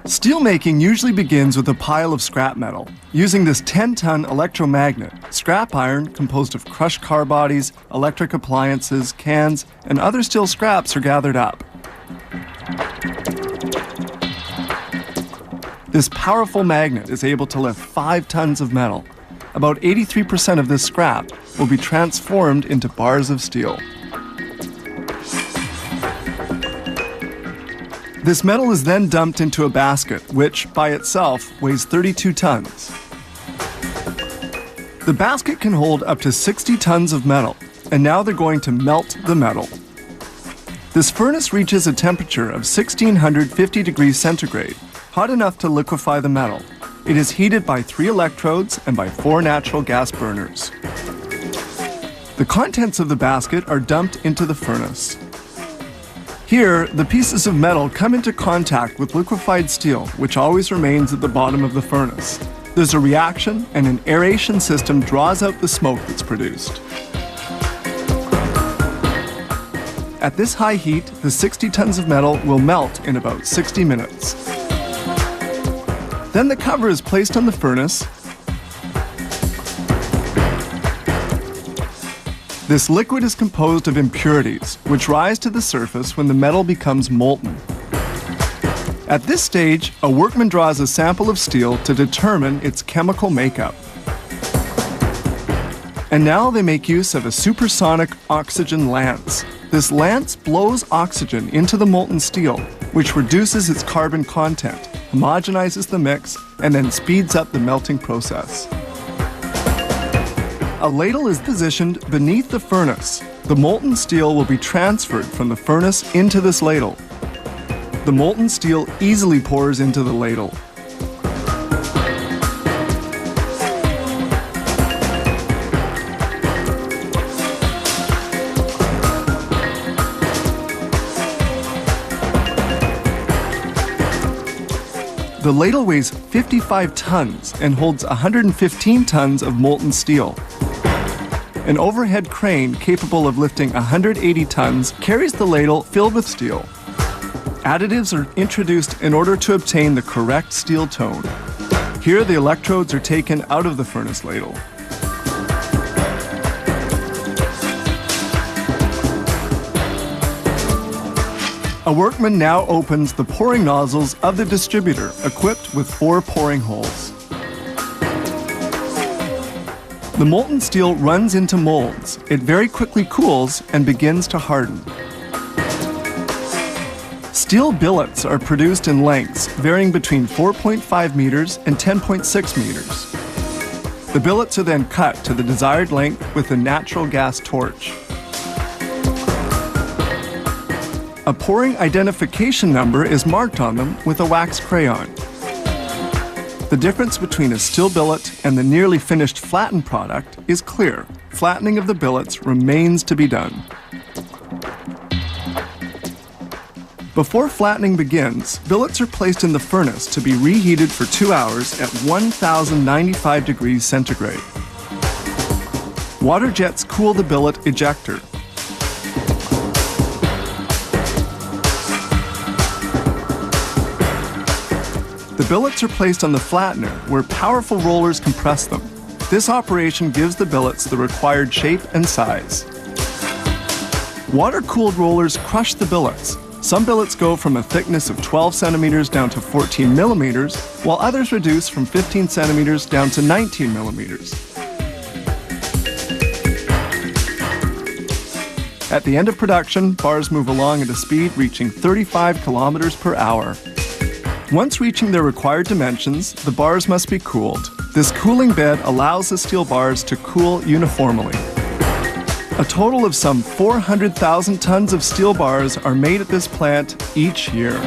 Steelmaking usually begins with a pile of scrap metal. Using this 10-ton electromagnet, scrap iron composed of crushed car bodies, electric appliances, cans, and other steel scraps are gathered up. This powerful magnet is able to lift 5 tons of metal. About 83% of this scrap will be transformed into bars of steel. This metal is then dumped into a basket, which, by itself, weighs 32 tons. The basket can hold up to 60 tons of metal, and now they're going to melt the metal. This furnace reaches a temperature of 1650 degrees centigrade, hot enough to liquefy the metal. It is heated by 3 electrodes and by 4 natural gas burners. The contents of the basket are dumped into the furnace. Here, the pieces of metal come into contact with liquefied steel, which always remains at the bottom of the furnace. There's a reaction, and an aeration system draws out the smoke that's produced. At this high heat, the 60 tons of metal will melt in about 60 minutes. Then the cover is placed on the furnace. This liquid is composed of impurities, which rise to the surface when the metal becomes molten. At this stage, a workman draws a sample of steel to determine its chemical makeup. And now they make use of a supersonic oxygen lance. This lance blows oxygen into the molten steel, which reduces its carbon content, homogenizes the mix, and then speeds up the melting process. A ladle is positioned beneath the furnace. The molten steel will be transferred from the furnace into this ladle. The molten steel easily pours into the ladle. The ladle weighs 55 tons and holds 115 tons of molten steel. An overhead crane capable of lifting 180 tons carries the ladle filled with steel. Additives are introduced in order to obtain the correct steel tone. Here, the electrodes are taken out of the furnace ladle. A workman now opens the pouring nozzles of the distributor, equipped with 4 pouring holes. The molten steel runs into molds. It very quickly cools and begins to harden. Steel billets are produced in lengths varying between 4.5 meters and 10.6 meters. The billets are then cut to the desired length with a natural gas torch. A pouring identification number is marked on them with a wax crayon. The difference between a steel billet and the nearly finished flattened product is clear. Flattening of the billets remains to be done. Before flattening begins, billets are placed in the furnace to be reheated for 2 hours at 1095 degrees centigrade. Water jets cool the billet ejector. The billets are placed on the flattener, where powerful rollers compress them. This operation gives the billets the required shape and size. Water-cooled rollers crush the billets. Some billets go from a thickness of 12 centimeters down to 14 millimeters, while others reduce from 15 centimeters down to 19 millimeters. At the end of production, bars move along at a speed reaching 35 kilometers per hour. Once reaching their required dimensions, the bars must be cooled. This cooling bed allows the steel bars to cool uniformly. A total of some 400,000 tons of steel bars are made at this plant each year.